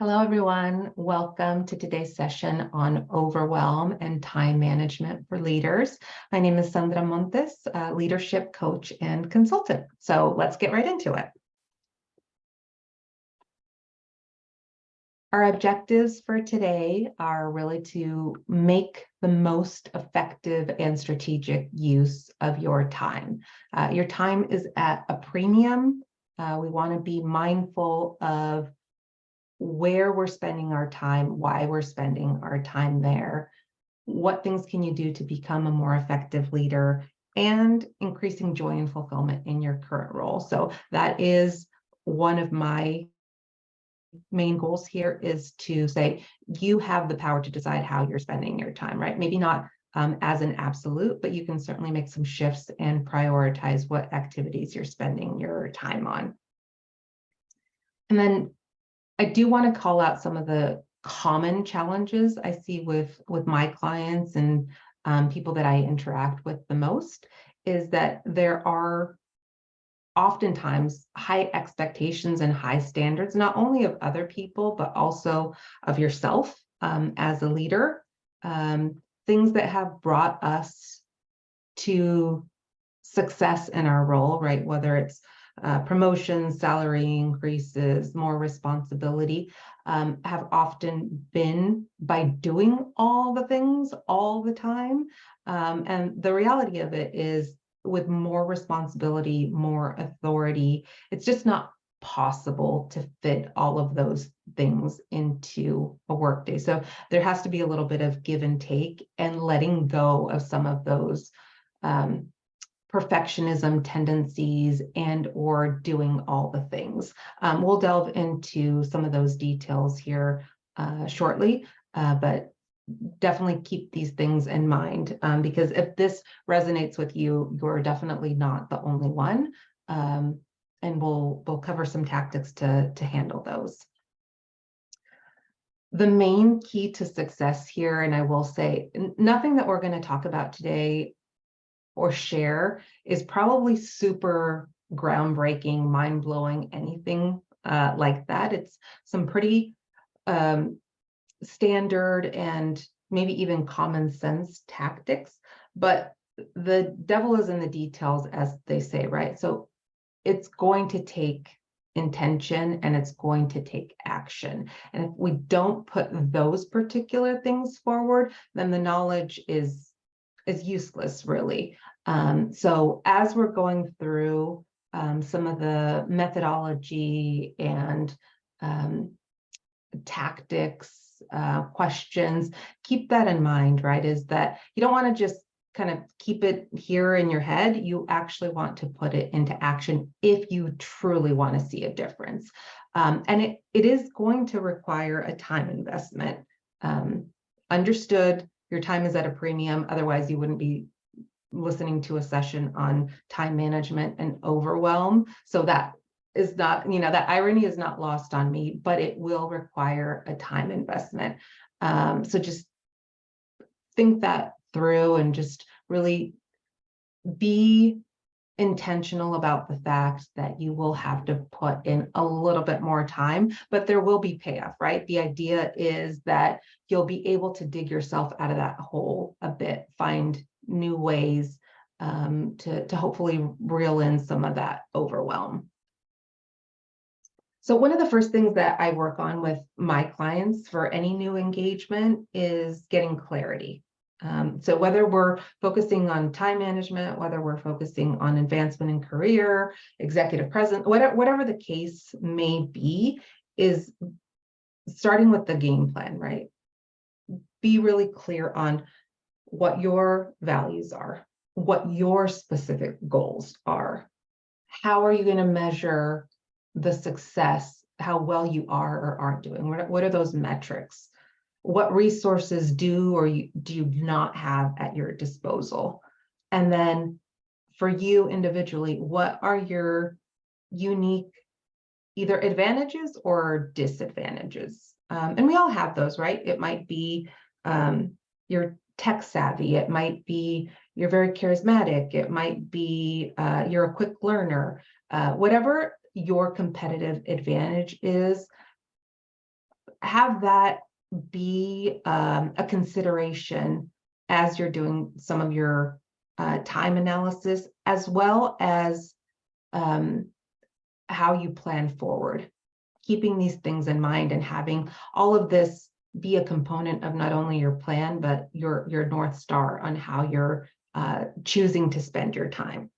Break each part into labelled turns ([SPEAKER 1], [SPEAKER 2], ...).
[SPEAKER 1] Hello, everyone. Welcome to today's session on overwhelm and time management for leaders. My name is Sandra Montes, leadership coach and consultant. So let's get right into it. Our objectives for today are really to make the most effective and strategic use of your time. Your time is at a premium. We want to be mindful of where we're spending our time, why we're spending our time there, what things can you do to become a more effective leader, and increasing joy and fulfillment in your current role. So that is one of my main goals here, is to say you have the power to decide how you're spending your time, right? Maybe not as an absolute, but you can certainly make some shifts and prioritize what activities you're spending your time on. And then I do want to call out some of the common challenges I see with my clients and people that I interact with the most, is that there are oftentimes high expectations and high standards, not only of other people, but also of yourself as a leader. Things that have brought us to success in our role, right? Whether it's promotions, salary increases, more responsibility, have often been by doing all the things all the time. And the reality of it is, with more responsibility, more authority, it's just not possible to fit all of those things into a workday. So there has to be a little bit of give and take and letting go of some of those perfectionism tendencies and or doing all the things. We'll delve into some of those details here shortly, but definitely keep these things in mind, because if this resonates with you, you're definitely not the only one. And we'll cover some tactics to handle those. The main key to success here, and I will say, nothing that we're going to talk about today or share is probably super groundbreaking, mind-blowing, anything like that. It's some pretty standard and maybe even common sense tactics, but the devil is in the details, as they say, right? So it's going to take intention and it's going to take action. And if we don't put those particular things forward, then the knowledge is useless, really. So as we're going through some of the methodology and tactics, questions, keep that in mind, right? Is that you don't want to just kind of keep it here in your head. You actually want to put it into action if you truly want to see a difference. And it is going to require a time investment. Understood, your time is at a premium. Otherwise, you wouldn't be listening to a session on time management and overwhelm. So that is not, that irony is not lost on me, but it will require a time investment. So just think that through and just really be intentional about the fact that you will have to put in a little bit more time, but there will be payoff, right? The idea is that you'll be able to dig yourself out of that hole a bit, find new ways to hopefully reel in some of that overwhelm. So one of the first things that I work on with my clients for any new engagement is getting clarity. So whether we're focusing on time management, whether we're focusing on advancement in career, executive presence, whatever the case may be, is starting with the game plan, right? Be really clear on what your values are, what your specific goals are. How are you going to measure the success, how well you are or aren't doing? What are those metrics? What resources do or do you not have at your disposal? And then for you individually, what are your unique either advantages or disadvantages? And we all have those, right? It might be you're tech savvy. It might be you're very charismatic. It might be you're a quick learner. Whatever your competitive advantage is, have that be a consideration as you're doing some of your time analysis, as well as how you plan forward, keeping these things in mind and having all of this be a component of not only your plan, but your North Star on how you're choosing to spend your time.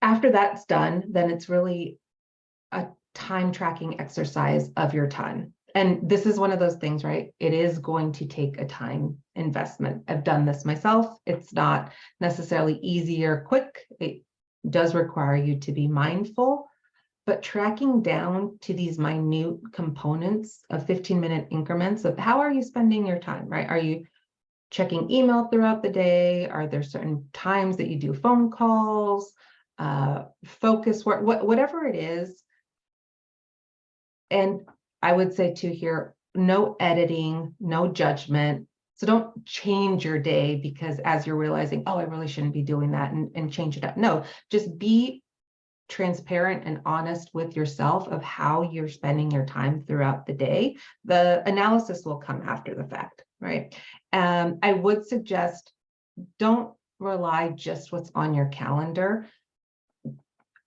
[SPEAKER 1] After that's done, then it's really a time tracking exercise of your time. And this is one of those things, right? It is going to take a time investment. I've done this myself. It's not necessarily easy or quick. It does require you to be mindful, but tracking down to these minute components of 15-minute increments of how are you spending your time, right? Are you checking email throughout the day? Are there certain times that you do phone calls, focus work, whatever it is? And I would say too here, no editing, no judgment. So don't change your day because as you're realizing, oh, I really shouldn't be doing that, and change it up. No, just be transparent and honest with yourself of how you're spending your time throughout the day. The analysis will come after the fact, right? I would suggest don't rely just what's on your calendar.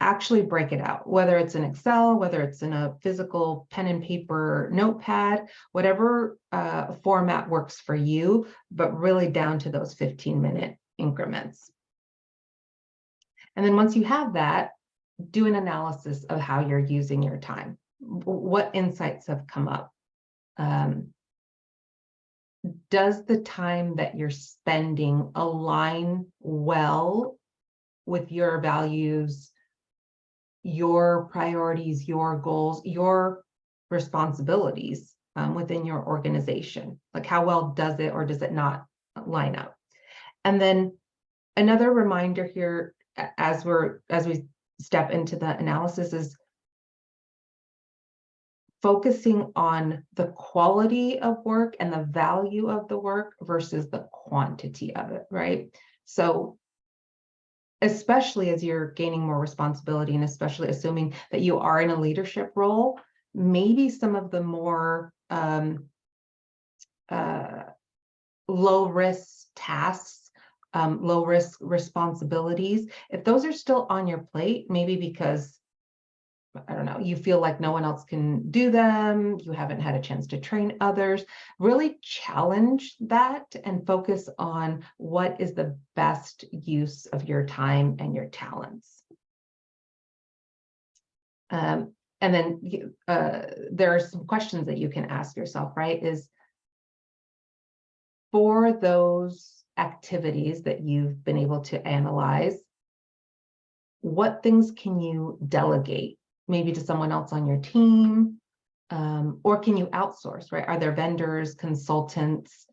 [SPEAKER 1] Actually break it out, whether it's in Excel, whether it's in a physical pen and paper notepad, whatever format works for you, but really down to those 15-minute increments. And then once you have that, do an analysis of how you're using your time. What insights have come up? Does the time that you're spending align well with your values, your priorities, your goals, your responsibilities within your organization? Like how well does it or does it not line up? And then another reminder here as we step into the analysis is focusing on the quality of work and the value of the work versus the quantity of it, right? So especially as you're gaining more responsibility and especially assuming that you are in a leadership role, maybe some of the more low risk tasks, low risk responsibilities, if those are still on your plate, maybe because I don't know, you feel like no one else can do them, you haven't had a chance to train others, really challenge that and focus on what is the best use of your time and your talents. And then there are some questions that you can ask yourself, right? Is for those activities that you've been able to analyze, what things can you delegate? Maybe to someone else on your team, or can you outsource, right? Are there vendors, consultants,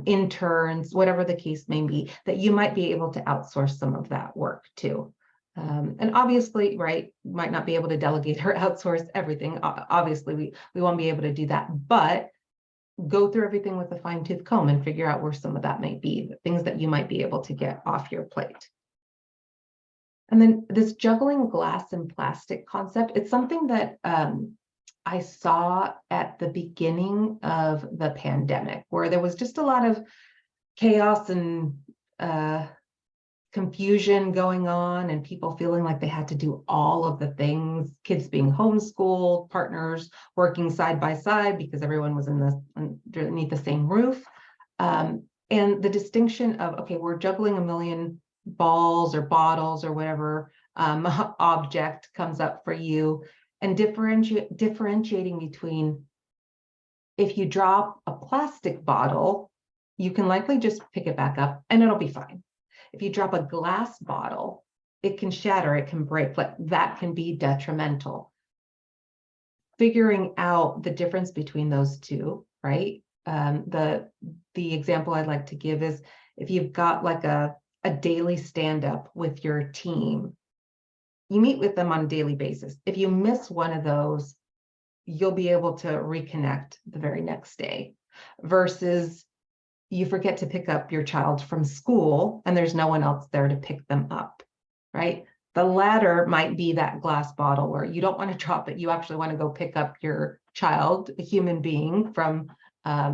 [SPEAKER 1] interns, whatever the case may be, that you might be able to outsource some of that work to? And obviously, right, might not be able to delegate or outsource everything. Obviously, we won't be able to do that, but go through everything with a fine-tooth comb and figure out where some of that might be, the things that you might be able to get off your plate. And then this juggling glass and plastic concept, it's something that I saw at the beginning of the pandemic, where there was just a lot of chaos and confusion going on and people feeling like they had to do all of the things, kids being homeschooled, partners working side by side because everyone was underneath the same roof. And the distinction of, okay, we're juggling a million balls or bottles or whatever object comes up for you, and differentiating between, if you drop a plastic bottle, you can likely just pick it back up and it'll be fine. If you drop a glass bottle, it can shatter, it can break, like that can be detrimental. Figuring out the difference between those two, right? The example I'd like to give is if you've got like a daily stand-up with your team, you meet with them on a daily basis. If you miss one of those, you'll be able to reconnect the very next day, versus you forget to pick up your child from school and there's no one else there to pick them up, right? The latter might be that glass bottle where you don't want to drop it. You actually want to go pick up your child, a human being, from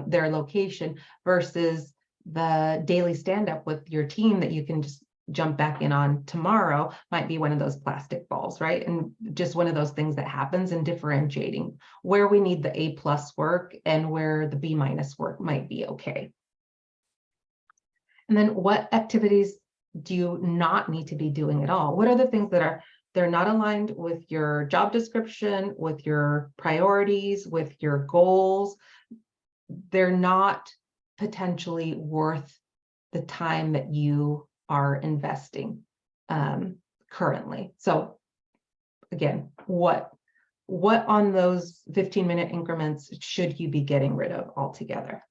[SPEAKER 1] their location, versus the daily stand-up with your team that you can just jump back in on tomorrow might be one of those plastic balls, right? And just one of those things that happens, in differentiating where we need the A+ work and where the B- work might be okay. And then what activities do you not need to be doing at all? What are the things that they're not aligned with your job description, with your priorities, with your goals? They're not potentially worth the time that you are investing currently. So again, what on those 15-minute increments should you be getting rid of altogether?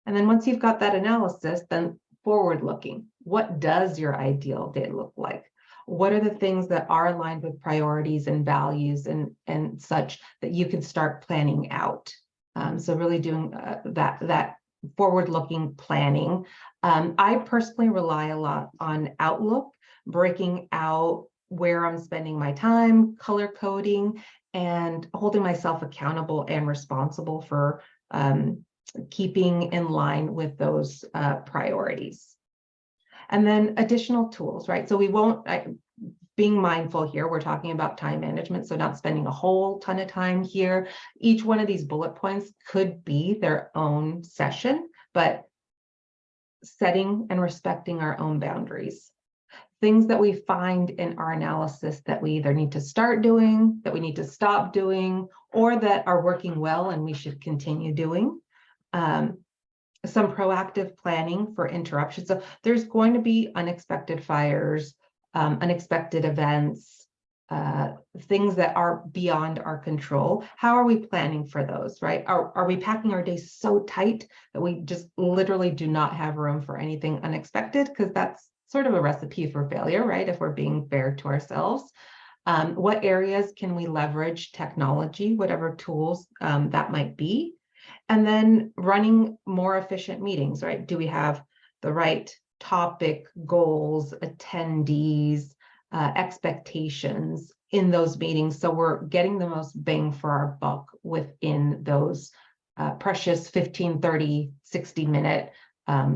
[SPEAKER 1] And then once you've got that analysis, then forward looking, what does your ideal day look like? What are the things that are aligned with priorities and values and such that you can start planning out? So really doing that forward-looking planning. I personally rely a lot on Outlook, breaking out where I'm spending my time, color coding, and holding myself accountable and responsible for keeping in line with those priorities. And then additional tools, right? So we won't, being mindful here, we're talking about time management, so not spending a whole ton of time here. Each one of these bullet points could be their own session, but setting and respecting our own boundaries. Things that we find in our analysis that we either need to start doing, that we need to stop doing, or that are working well and we should continue doing. Some proactive planning for interruptions. So there's going to be unexpected fires, unexpected events, things that are beyond our control. How are we planning for those, right? Are we packing our days so tight that we just literally do not have room for anything unexpected? Because that's sort of a recipe for failure, right? If we're being fair to ourselves. What areas can we leverage technology, whatever tools that might be? And then running more efficient meetings, right? Do we have the right topic, goals, attendees, expectations in those meetings? So we're getting the most bang for our buck within those precious 15, 30, 60-minute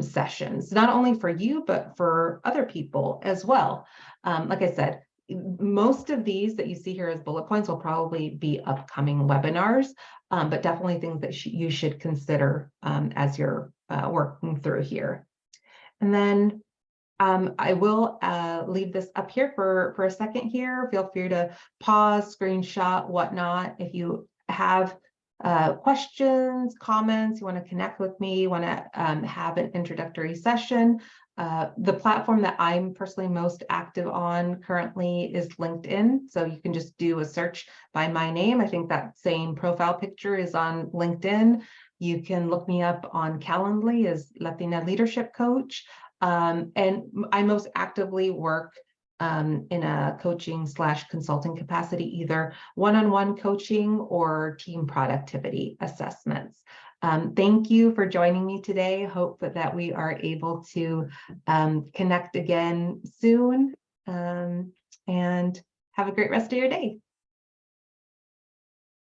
[SPEAKER 1] sessions, not only for you, but for other people as well. Like I said, most of these that you see here as bullet points will probably be upcoming webinars, but definitely things that you should consider as you're working through here. And then I will leave this up here for a second here. Feel free to pause, screenshot, whatnot. If you have questions, comments, you want to connect with me, you want to have an introductory session, the platform that I'm personally most active on currently is LinkedIn. So you can just do a search by my name. I think that same profile picture is on LinkedIn. You can look me up on Calendly as Latina Leadership Coach. And I most actively work in a coaching/consulting capacity, either one-on-one coaching or team productivity assessments. Thank you for joining me today. Hope that we are able to connect again soon, and have a great rest of your day.